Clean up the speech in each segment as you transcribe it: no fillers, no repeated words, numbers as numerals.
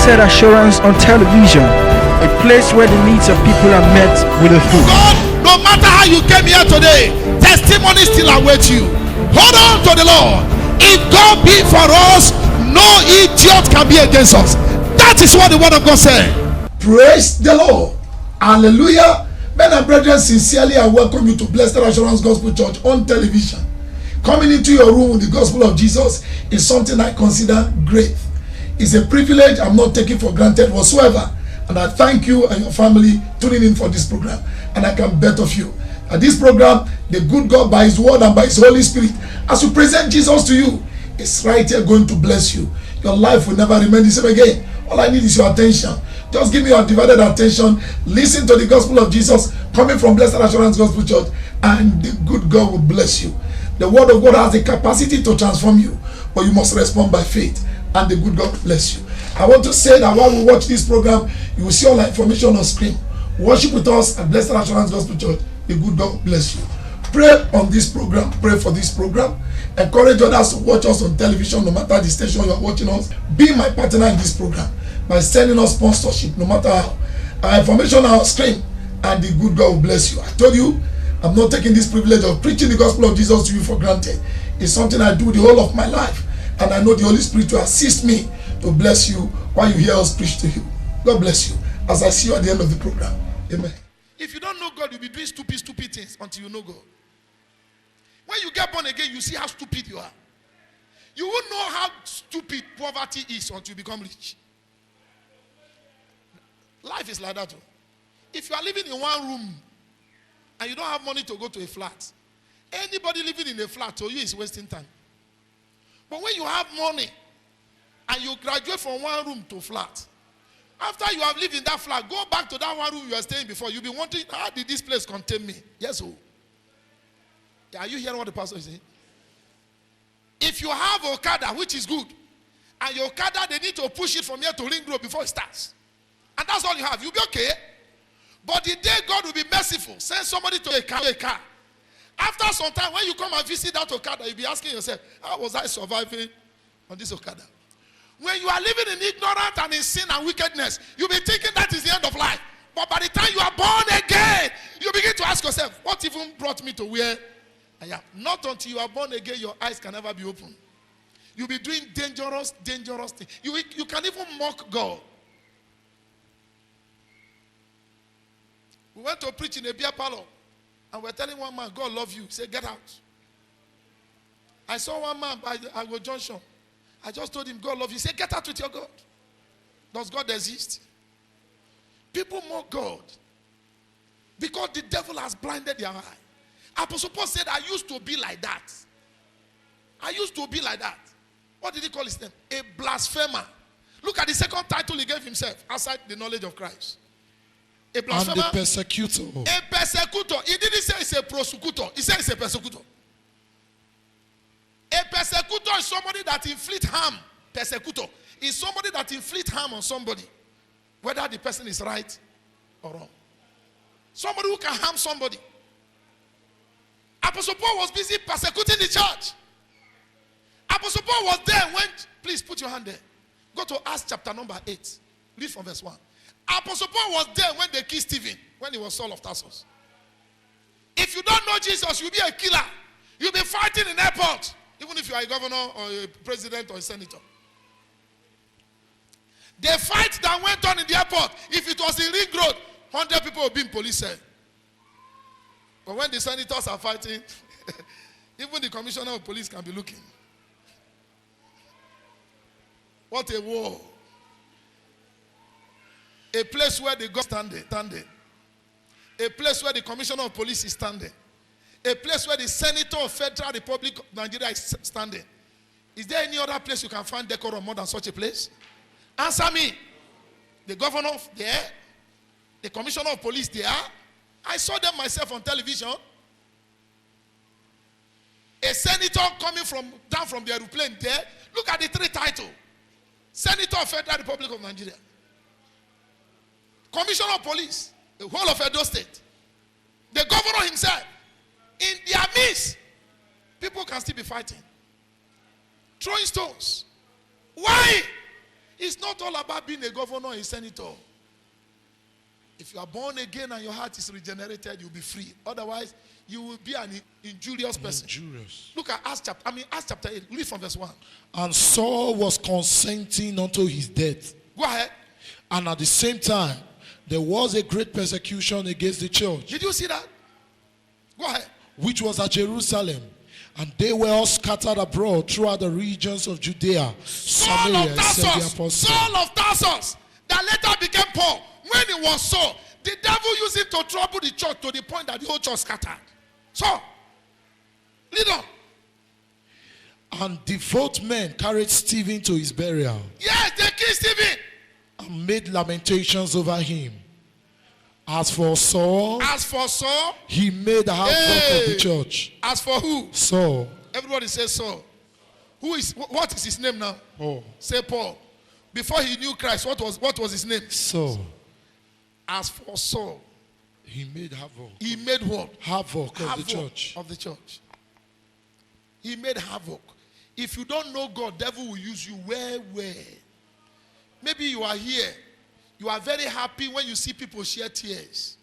Blessed Assurance on television, a place where the needs of people are met with a food. God, no matter how you came here today, testimony still awaits you. Hold on to the Lord. If God be for us, no idiot can be against us. That is what the word of God said. Praise the Lord. Hallelujah. Men and brethren, sincerely I welcome you to Blessed Assurance Gospel Church on television. Coming into your room with the gospel of Jesus is something I consider great. It's a privilege I'm not taking for granted whatsoever. And I thank you and your family tuning in for this program. And I can bet of you. At this program, the good God by His word and by His Holy Spirit, as we present Jesus to you, is right here going to bless you. Your life will never remain the same again. All I need is your attention. Just give me your divided attention. Listen to the gospel of Jesus coming from Blessed Assurance Gospel Church, and the good God will bless you. The word of God has the capacity to transform you, but you must respond by faith, and the good God will bless you. I want to say that while we watch this program, you will see all our information on screen. Worship with us at Blessed Assurance Gospel Church. The good God will bless you. Pray on this program. Pray for this program. Encourage others to watch us on television, no matter the station you are watching us. Be my partner in this program by sending us sponsorship, no matter how. Our information on our screen, and the good God will bless you. I told you, I'm not taking this privilege of preaching the gospel of Jesus to you for granted. It's something I do the whole of my life, and I know the Holy Spirit will assist me to bless you while you hear us preach to you. God bless you as I see you at the end of the program. Amen. If you don't know God, you'll be doing stupid things until you know God. When you get born again, you see how stupid you are. You won't know how stupid poverty is until you become rich. Life is like that too. If you are living in one room and you don't have money to go to a flat, anybody living in a flat to you is wasting time. But when you have money and you graduate from one room to flat, after you have lived in that flat, go back to that one room you were staying before. You'll be wondering, how did this place contain me? Yes, oh. Are you hearing what the pastor is saying? If you have Okada, which is good, and your Okada, they need to push it from here to Ring Road before it starts. And that's all you have. You'll be okay. But the day God will be merciful, send somebody to a car. After some time, when you come and visit that Okada, you'll be asking yourself, how was I surviving on this Okada? When you are living in ignorance and in sin and wickedness, you'll be thinking that is the end of life. But by the time you are born again, you begin to ask yourself, what even brought me to where I am? Not until you are born again, your eyes can never be open. You'll be doing dangerous things. You can even mock God. We went to preach in a beer parlor, and we're telling one man, God love you. He said, get out. I saw one man by Agro Junction. I just told him, God love you. He said, get out with your God. Does God exist? People mock God because the devil has blinded their eye. Apostle Paul said, I used to be like that. I used to be like that. What did he call his name? A blasphemer. Look at the second title he gave himself, outside the knowledge of Christ. A blasphemer. And a persecutor. A persecutor. He didn't say it's a prosecutor. He said it's a persecutor. A persecutor is somebody that inflicts harm. Persecutor is somebody that inflicts harm on somebody, whether the person is right or wrong. Somebody who can harm somebody. Apostle Paul was busy persecuting the church. Apostle Paul was there when, please put your hand there. Go to Acts chapter number 8. Read from verse 1. Apostle Paul was there when they killed Stephen, when he was Saul of Tarsus. If you don't know Jesus, you'll be a killer. You'll be fighting in airport, even if you are a governor or a president or a senator. The fight that went on in the airport, if it was in Ring Road, 100 people would be in police cell. But when the senators are fighting, even the commissioner of police can be looking. What a war. A place where the God standing. A place where the commissioner of police is standing. A place where the senator of Federal Republic of Nigeria is standing. Is there any other place you can find decorum more than such a place? Answer me. The governor there, the commissioner of police there. I saw them myself on television. A senator coming down from the aeroplane there. Look at the three titles. Senator of Federal Republic of Nigeria. Commissioner of Police, the whole of Edo State. The governor himself. In their midst, people can still be fighting. Throwing stones. Why? It's not all about being a governor or a senator. If you are born again and your heart is regenerated, you'll be free. Otherwise, you will be an injurious person. Injurious. Look at Acts chapter 8. Read from verse 1. And Saul was consenting unto his death. Go ahead. And at the same time, there was a great persecution against the church, Did you see that? Go ahead. which was at Jerusalem. And they were all scattered abroad throughout the regions of Judea, Saul Samaria, of said the Tarsus. apostle. Saul of Tarsus. That later became Paul. When he was Saul, the devil used him to trouble the church to the point that the whole church scattered. So, lead on. And devout men carried Stephen to his burial Yes, they killed Stephen. and made lamentations over him. As for Saul, As for Saul, he made havoc of the Hey. church. as for who? Saul, Everybody say Saul. What is his name now? Paul, Say Paul. Before he knew Christ, what was his name? Saul, As for Saul, he made havoc. he made what? Havoc of the Havoc church. of the church. He made havoc. If you don't know God, devil will use you where. Maybe you are here. You are very happy when you see people shed tears.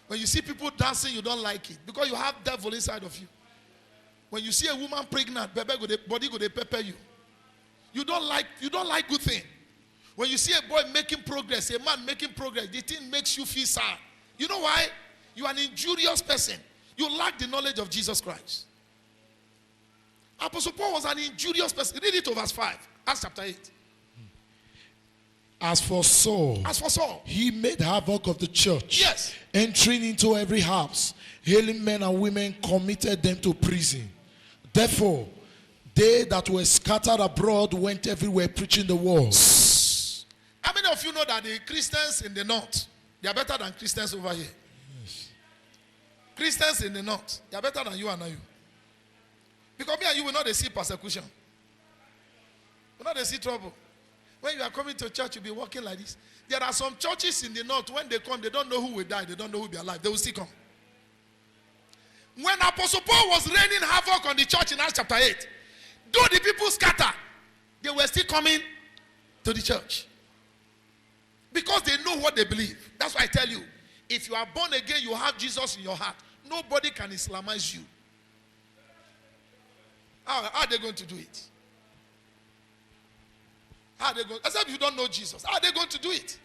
When you see people dancing, you don't like it because you have devil inside of you. When you see a woman pregnant, body go dey pepper you. You don't like good thing. When you see a boy making progress, a man making progress, the thing makes you feel sad. You know why? You are an injurious person. You lack the knowledge of Jesus Christ. Apostle Paul was an injurious person. Read it to verse 5. Acts chapter 8. As for Saul, he made havoc of the church. Yes. Entering into every house, hailing men and women, committed them to prison. Therefore, they that were scattered abroad went everywhere preaching the word. How many of you know that the Christians in the north, they are better than Christians over here? Yes. Christians in the north, they are better than you and you. Because me and you will not see persecution. We will not see trouble. When you are coming to church, you'll be walking like this. There are some churches in the north, when they come, they don't know who will die. They don't know who will be alive. They will still come. When Apostle Paul was raining havoc on the church in Acts chapter 8, though the people scatter, they were still coming to the church. Because they know what they believe. That's why I tell you, if you are born again, you have Jesus in your heart. Nobody can Islamize you. How are they going to do it? How are they going? Except you don't know Jesus. How are they going to do it?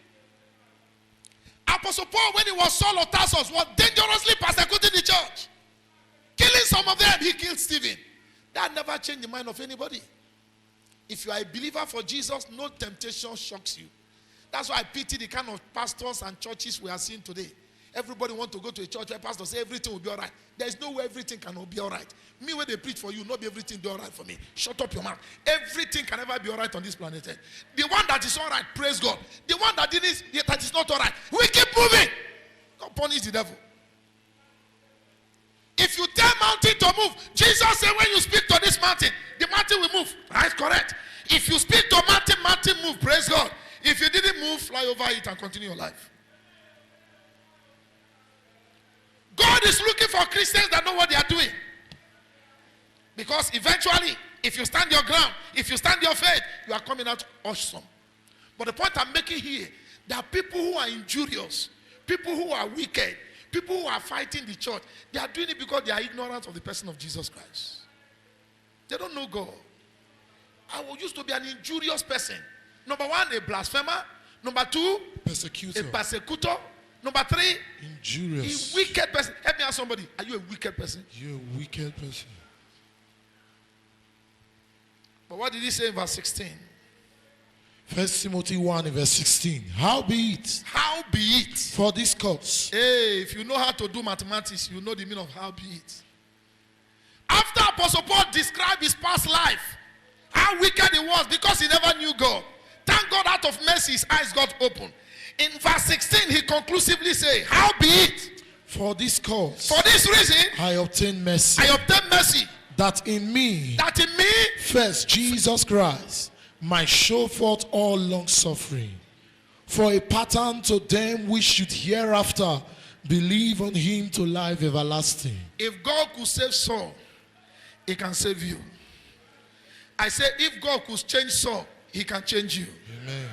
Apostle Paul, when he was Saul of Tarsus, was dangerously persecuting the church. Killing some of them, he killed Stephen. That never changed the mind of anybody. If you are a believer for Jesus, no temptation shocks you. That's why I pity the kind of pastors and churches we are seeing today. Everybody wants to go to a church where pastors say everything will be all right. There is no way everything cannot be all right. Me, when they preach for you, not be everything be all right for me. Shut up your mouth. Everything can never be all right on this planet. The one that is all right, praise God. The one that is not all right, we keep moving. God punish the devil. If you tell mountain to move, Jesus said when you speak to this mountain, the mountain will move. Right? Correct. If you speak to mountain move. Praise God. If you didn't move, fly over it and continue your life. God is looking for Christians that know what they are doing. Because eventually, if you stand your ground, if you stand your faith, you are coming out awesome. But the point I'm making here, there are people who are injurious, people who are wicked, people who are fighting the church. They are doing it because they are ignorant of the person of Jesus Christ. They don't know God. I used to be an injurious person. Number one, a blasphemer. Number two, Persecutor. a persecutor. Number three, Injurious. a wicked person. Help me ask somebody. Are you a wicked person? You're a wicked person. But what did he say in verse 16? 1 Timothy 1 verse 16. Howbeit, For this cause, hey, if you know how to do mathematics, you know the meaning of howbeit. After Apostle Paul described his past life, how wicked he was because he never knew God. Thank God, out of mercy, his eyes got open. In verse 16, he conclusively said, howbeit, for this cause, for this reason, I obtained mercy, that in me, first Jesus Christ might show forth all long suffering, for a pattern to them which should hereafter believe on him to life everlasting. If God could save Saul, he can save you. I say, if God could change Saul, he can change you. Amen.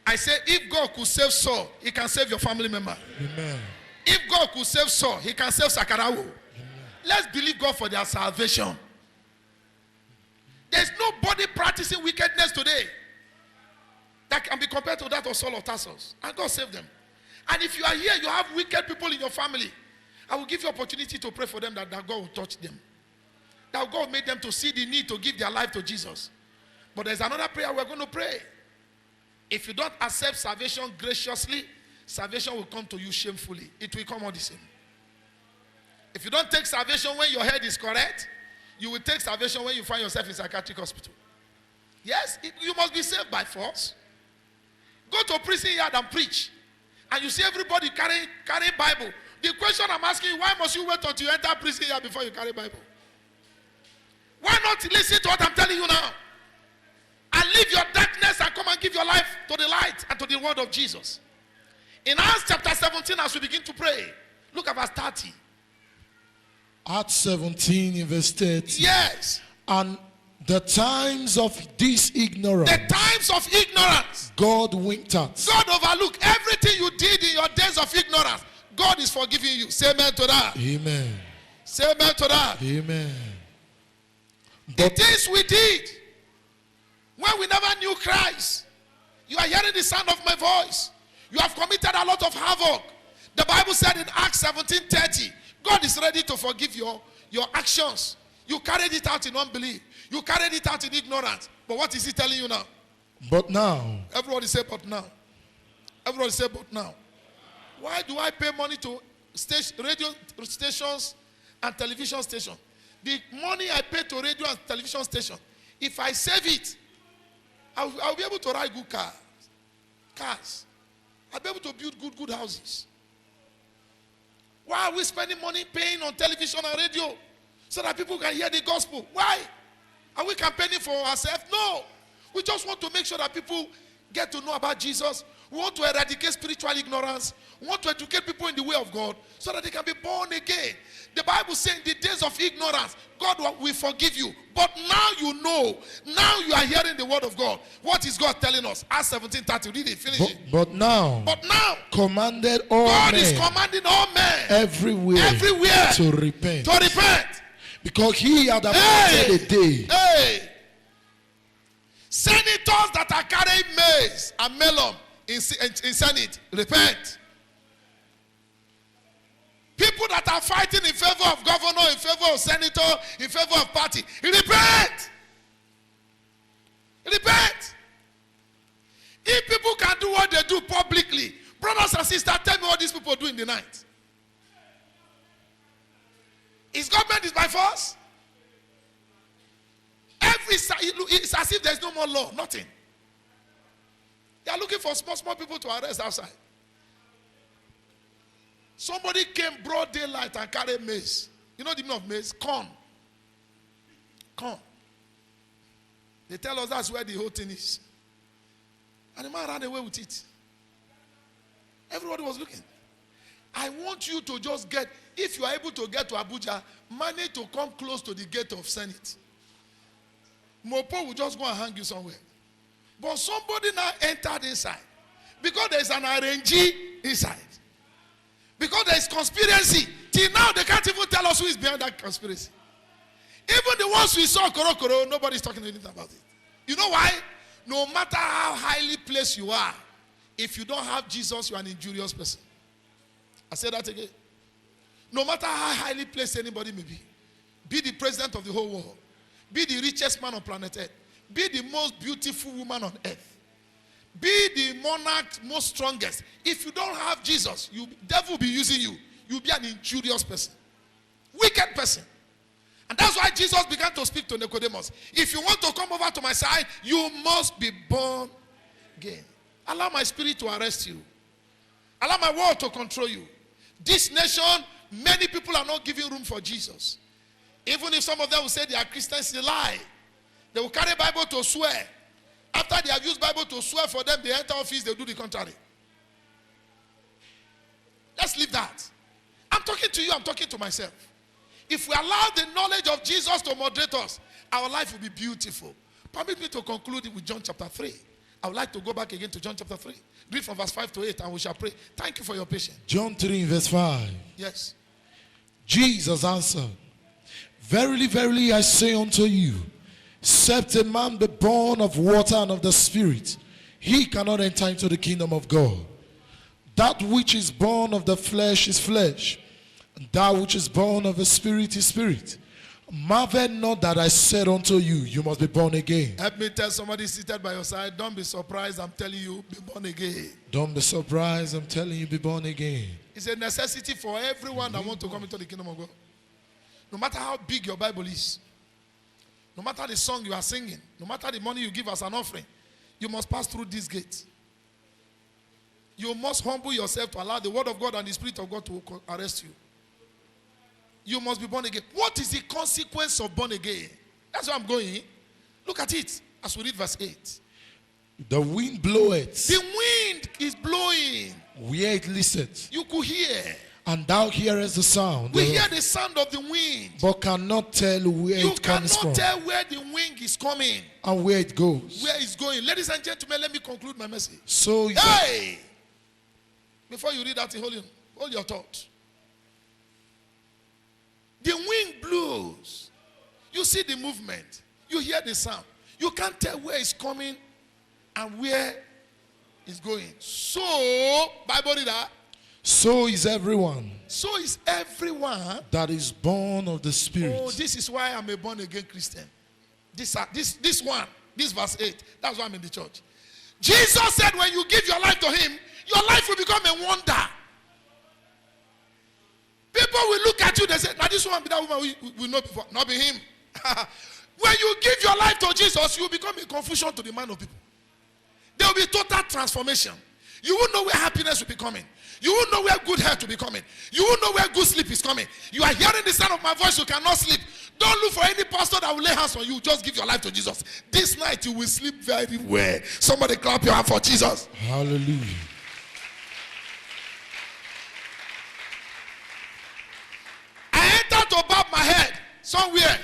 I say, if God could save Saul, he can save your family member. Amen. If God could save Saul, he can save Sakarawo. Let's believe God for their salvation. There's nobody practicing wickedness today that can be compared to that of Saul of Tarsus. And God saved them. And if you are here, you have wicked people in your family, I will give you opportunity to pray for them that God will touch them. That God made them to see the need to give their life to Jesus. But there's another prayer we're going to pray. If you don't accept salvation graciously, salvation will come to you shamefully. It will come all the same. If you don't take salvation when your head is correct, you will take salvation when you find yourself in psychiatric hospital. Yes, you must be saved by force. Go to a prison yard and preach. And you see everybody carrying Bible. The question I'm asking you, why must you wait until you enter prison yard before you carry Bible? Why not listen to what I'm telling you now? And leave your darkness and come and give your life to the light and to the word of Jesus. In Acts chapter 17, as we begin to pray, look at verse 30. Acts 17 in verse 30. Yes. And the times of this ignorance, the times of ignorance, God winked at. God overlooked everything you did in your days of ignorance. God is forgiving you. Say amen to that. Amen. Say amen to that. Amen. The things we did when we never knew Christ. You are hearing the sound of my voice. You have committed a lot of havoc. The Bible said in Acts 17:30, God is ready to forgive your actions. You carried it out in unbelief. You carried it out in ignorance. But what is he telling you now? But now. Everybody say but now. Everybody say but now. Why do I pay money to radio stations and television stations? The money I pay to radio and television stations, if I save it, I'll be able to ride good cars. I'll be able to build good houses. Why are we spending money paying on television and radio? So that people can hear the gospel. Why? Are we campaigning for ourselves? No. We just want to make sure that people get to know about Jesus. We want to eradicate spiritual ignorance. We want to educate people in the way of God so that they can be born again. The Bible says in the days of ignorance, God will forgive you. But now you know. Now you are hearing the word of God. What is God telling us? Acts 17:30. Read it. Finish it. But now. Commanded all God men. is commanding all men. Everywhere. To repent. Because he had appointed a day. Senators that are carrying maize and melon in Senate, repent. People that are fighting in favor of governor, in favor of senator, in favor of party, repent. Repent. If people can do what they do publicly, brothers and sisters, tell me what these people do in the night. Is government is by force? It's as if there's no more law. Nothing. They are looking for small people to arrest outside. Somebody came broad daylight and carried maize. You know the meaning of maize? Corn. They tell us that's where the whole thing is. And the man ran away with it. Everybody was looking. I want you to just get, if you are able to get to Abuja, manage to come close to the gate of Senate. Mopo will just go and hang you somewhere. But somebody now entered inside. Because there is an arrangee inside. Because there is conspiracy. Till now, they can't even tell us who is behind that conspiracy. Even the ones we saw, Koro, nobody's talking anything about it. You know why? No matter how highly placed you are, if you don't have Jesus, you are an injurious person. I say that again. No matter how highly placed anybody may be the president of the whole world, be the richest man on planet Earth, be the most beautiful woman on earth, be the monarch most strongest. If you don't have Jesus, devil will be using you. You'll be an injurious person. Wicked person. And that's why Jesus began to speak to Nicodemus. If you want to come over to my side, you must be born again. Allow my spirit to arrest you. Allow my word to control you. This nation, many people are not giving room for Jesus. Even if some of them will say they are Christians, they lie. They will carry Bible to swear. After they have used Bible to swear for them, they enter office, they do the contrary. Let's leave that. I'm talking to you, I'm talking to myself. If we allow the knowledge of Jesus to moderate us, our life will be beautiful. Permit me to conclude it with John chapter 3. I would like to go back again to John chapter 3. Read from verse 5 to 8 and we shall pray. Thank you for your patience. John 3 verse 5. Yes. Jesus answered, Verily, verily, I say unto you, except a man be born of water and of the Spirit, he cannot enter into the kingdom of God. That which is born of the flesh is flesh, and that which is born of the Spirit is spirit. Marvel not that I said unto you, you must be born again. Help me tell somebody seated by your side, don't be surprised, I'm telling you, be born again. Don't be surprised, I'm telling you, be born again. It's a necessity for everyone that wants to come into the kingdom of God. No matter how big your Bible is, no matter the song you are singing, no matter the money you give as an offering, you must pass through this gate. You must humble yourself to allow the word of God and the Spirit of God to arrest you. You must be born again. What is the consequence of born again? That's where I'm going. Look at it as we read verse 8. The wind bloweth. The wind is blowing. Where it listeth. You could hear. And thou hearest the sound. We hear the sound of the wind. But cannot tell where it comes from. You cannot tell where the wind is coming. And where it goes. Where it's going. Ladies and gentlemen, let me conclude my message. So, hey! Before you read that, hold your thought. The wind blows. You see the movement. You hear the sound. You can't tell where it's coming and where it's going. So, Bible reader. So is everyone. So is everyone that is born of the Spirit. Oh, this is why I'm a born again Christian. This verse 8. That's why I'm in the church. Jesus said when you give your life to him, your life will become a wonder. People will look at you, they say, now this one be that woman we know before. Not be him. When you give your life to Jesus, you will become a confusion to the mind of people. There will be total transformation. You will know where happiness will be coming. You will know where good health will be coming. You will know where good sleep is coming. You are hearing the sound of my voice, you cannot sleep. Don't look for any pastor that will lay hands on you. Just give your life to Jesus. This night you will sleep very well. Somebody clap your hand for Jesus. Hallelujah. I entered to bob my head somewhere.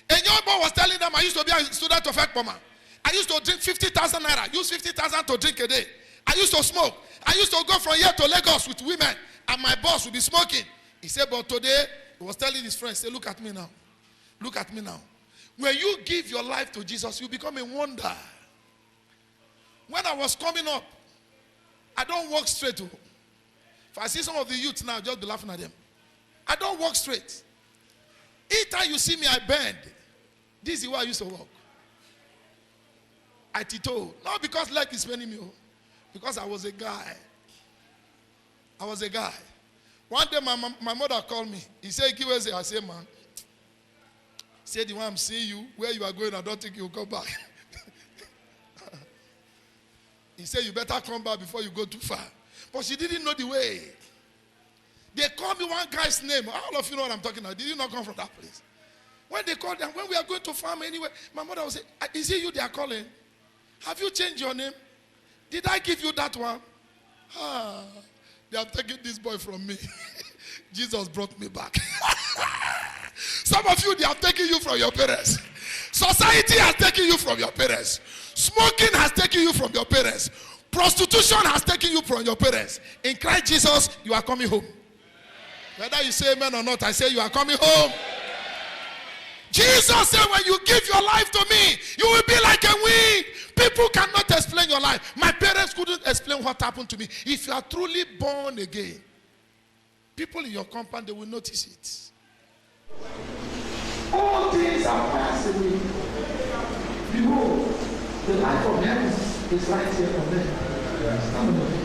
A young boy was telling them I used to be a student of Ekpoma. I used to drink 50,000 naira. Use 50,000 to drink a day. I used to smoke. I used to go from here to Lagos with women, and my boss would be smoking. He said, but today, he was telling his friends, say, look at me now. Look at me now. When you give your life to Jesus, you become a wonder. When I was coming up, I don't walk straight. If I see some of the youths now, just be laughing at them. I don't walk straight. Each time you see me, I bend. This is where I used to walk. I tiptoe. Not because life is paining me. Because I was a guy. I was a guy. One day my mother called me. He said, Kiweze. I said, man. He said, the one I'm seeing you, where you are going, I don't think you'll come back. He said, you better come back before you go too far. But she didn't know the way. They called me one guy's name. All of you know what I'm talking about. Did you not come from that place? When they called them, when we are going to farm anyway, my mother will say, is it you they are calling? Have you changed your name? Did I give you that one? They have taken this boy from me. Jesus brought me back. Some of you, they have taken you from your parents. Society has taken you from your parents. Smoking has taken you from your parents. Prostitution has taken you from your parents. In Christ Jesus, you are coming home. Whether you say amen or not, I say you are coming home. Jesus said, when you give your life to me, you will be like a wind. People cannot explain your life. My parents couldn't explain what happened to me. If you are truly born again, people in your compound, they will notice it. All things are passed away. Behold, the life of heaven is right here for them. Stand on your feet.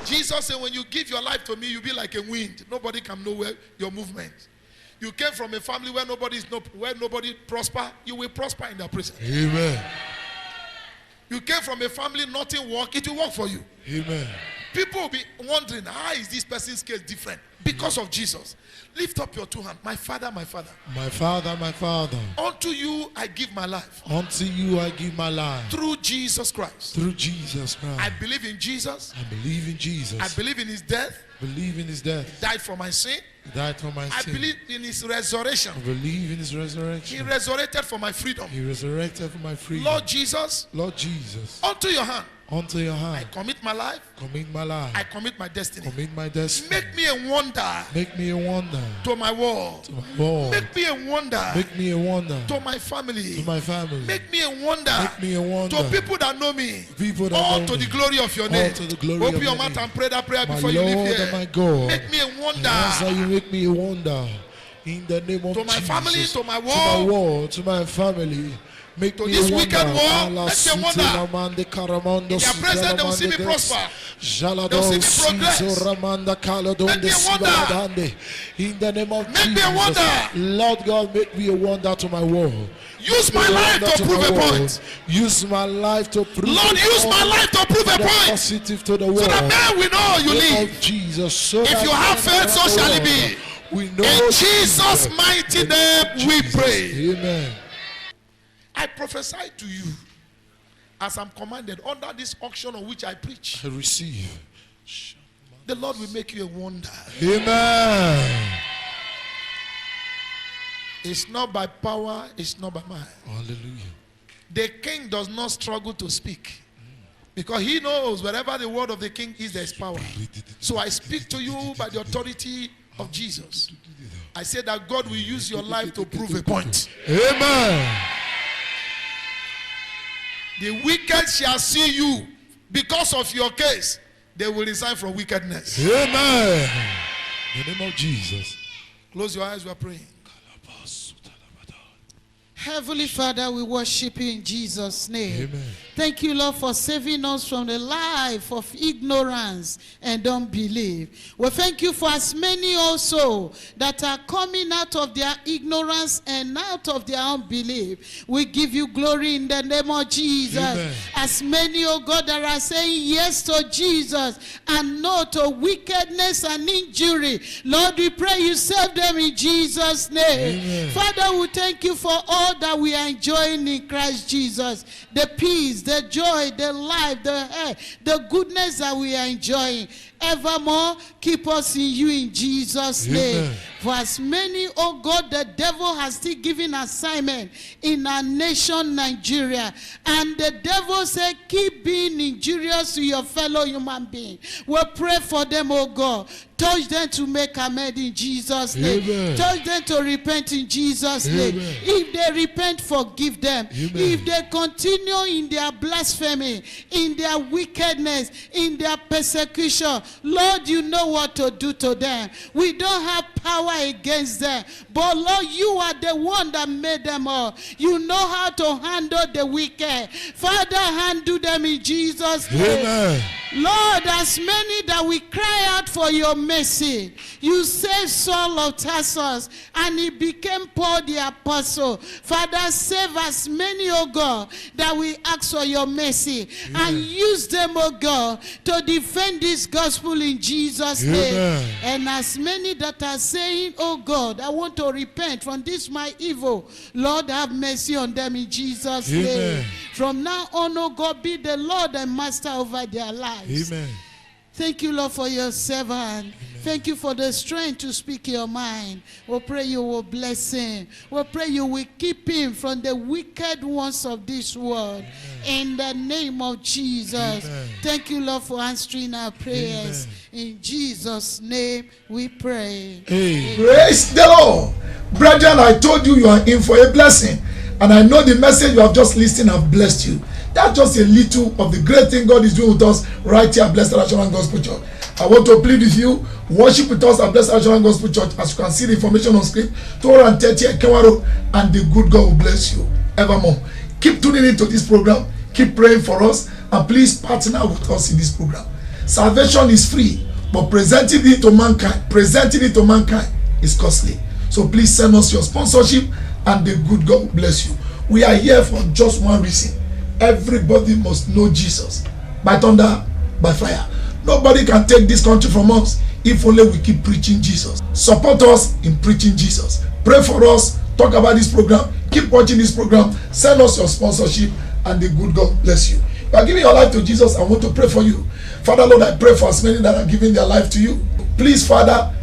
Jesus said, when you give your life to me, you'll be like a wind. Nobody can know where your movement. You came from a family where nobody prosper. You will prosper in their presence. Amen. You came from a family, nothing work. It will work for you. Amen. People will be wondering, how is this person's case different? Because of Jesus. Lift up your two hands. My Father, my Father. My Father, my Father. Unto you I give my life. Unto you I give my life. Through Jesus Christ. Through Jesus Christ. I believe in Jesus. I believe in Jesus. I believe in his death. Believe in his death. Died for my sin. He died for my I sin. believe in his resurrection. I believe in his He resurrection. resurrected for my freedom. He resurrected for my freedom. Lord Jesus, Lord Jesus, unto your hand, unto your I hand, commit my life. commit my life, I commit my destiny. commit my destiny. Make me a wonder Make me a wonder to my world. to my world. Make me a wonder Make me a wonder to my family. to my family. Make me a wonder Make me a wonder to people that know me. people that All know to me. the glory of your All name. to the glory Open of your your mouth name. and pray that prayer My before you leave Lord here. and my God. Make me a And that's how wonder you make me a wonder. In the name of to my Jesus. family, to my To my world, world, to my family. Make to me this a wicked wonder. world. Allah Make me a wonder. Suti Karamondo In their presence, they will see me Suti prosper. Jalado They will see me progress. Sizo Ramanda Kaladonde Make me a wonder. Sibaladande. In the name of Make me a Jesus. wonder. Lord God, make me a wonder to my world. Use my Make me a life wonder to prove my a world. point. Use my life to prove Lord, a use point. my life to prove a The point. positive to the So world. that men will know you Name live. of Jesus. So If that you have men faith, so around the shall it world be. We know In Jesus' mighty name we Jesus. pray. Amen. I prophesy to you as I'm commanded under this auction on which I preach. I receive. The Lord will make you a wonder. Amen. It's not by power, it's not by might. Hallelujah. The king does not struggle to speak because he knows wherever the word of the king is, there is power. So I speak to you by the authority of Jesus. I say that God will use your life to prove a point. Amen. The wicked shall see you because of your case. They will resign from wickedness. Amen. In the name of Jesus. Close your eyes, we are praying. Heavenly Father, we worship you in Jesus' name. Amen. Thank you, Lord, for saving us from the life of ignorance and unbelief. We thank you for as many also that are coming out of their ignorance and out of their unbelief. We give you glory in the name of Jesus. Amen. As many, oh God, that are saying yes to Jesus and no to wickedness and injury. Lord, we pray you save them in Jesus' name. Amen. Father, we thank you for all that we are enjoying in Christ Jesus. The peace, the joy, the life, the health, the goodness that we are enjoying. Evermore, keep us in you in Jesus' name. Amen. For as many, oh God, the devil has still given assignment in our nation, Nigeria. And the devil said, keep being injurious to your fellow human being. We pray for them, oh God. Touch them to make amends in Jesus' name. Amen. Touch them to repent in Jesus' name. Amen. If they repent, forgive them. Amen. If they continue in their blasphemy, in their wickedness, in their persecution, Lord, you know what to do to them. We don't have power against them. But Lord, you are the one that made them all. You know how to handle the wicked. Father, handle them in Jesus' name. Amen. Lord, as many that we cry out for your mercy, you saved Saul of Tarsus and he became Paul the apostle. Father, save as many, oh God, that we ask for your mercy and use them, oh God, to defend this gospel in Jesus' name. Amen. And as many that are saying, oh God, I want to repent from this my evil, Lord, have mercy on them in Jesus' Amen. name. From now on, oh God, be the Lord and master over their lives. Amen. Thank you, Lord, for your servant. Amen. Thank you for the strength to speak your mind. We pray you will bless him. We pray you will keep him from the wicked ones of this world. Amen. In the name of Jesus. Amen. Thank you, Lord, for answering our prayers. Amen. In Jesus' name we pray. Amen. Praise the Lord. Brethren, I told you you are in for a blessing. And I know the message you have just listened have blessed you. That's just a little of the great thing God is doing with us right here at Blessed Assurance Gospel Church. I want to plead with you, worship with us at Blessed Assurance Gospel Church. As you can see the information on screen, 230 Kenwa Road, and the good God will bless you evermore. Keep tuning into this program, keep praying for us, and please partner with us in this program. Salvation is free, but presenting it to mankind is costly. So please send us your sponsorship, and the good God will bless you. We are here for just one reason. Everybody must know Jesus by thunder, by fire. Nobody can take this country from us if only we keep preaching Jesus. Support us in preaching Jesus. Pray for us. Talk about this program. Keep watching this program. Send us your sponsorship, and the good God bless you. You are giving your life to Jesus. I want to pray for you. Father, Lord, I pray for as many that are giving their life to you. Please, Father,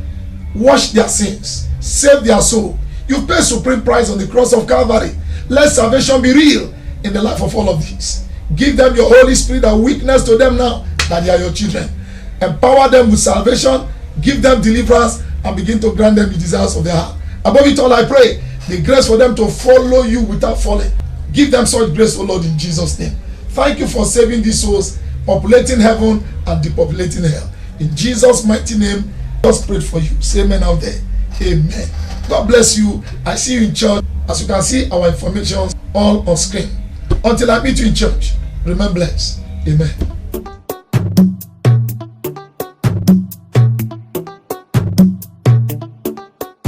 wash their sins, save their soul. You pay supreme price on the cross of Calvary. Let salvation be real in the life of all of these. Give them your Holy Spirit and witness to them now that they are your children. Empower them with salvation, give them deliverance, and begin to grant them the desires of their heart. Above it all, I pray the grace for them to follow you without falling. Give them such grace, O Lord, in Jesus' name. Thank you for saving these souls, populating heaven and depopulating hell. In Jesus' mighty name, just prayed for you. Say amen out there. Amen. God bless you. I see you in church. As you can see, our information all on screen. Until I meet you in church, remain blessed. Amen.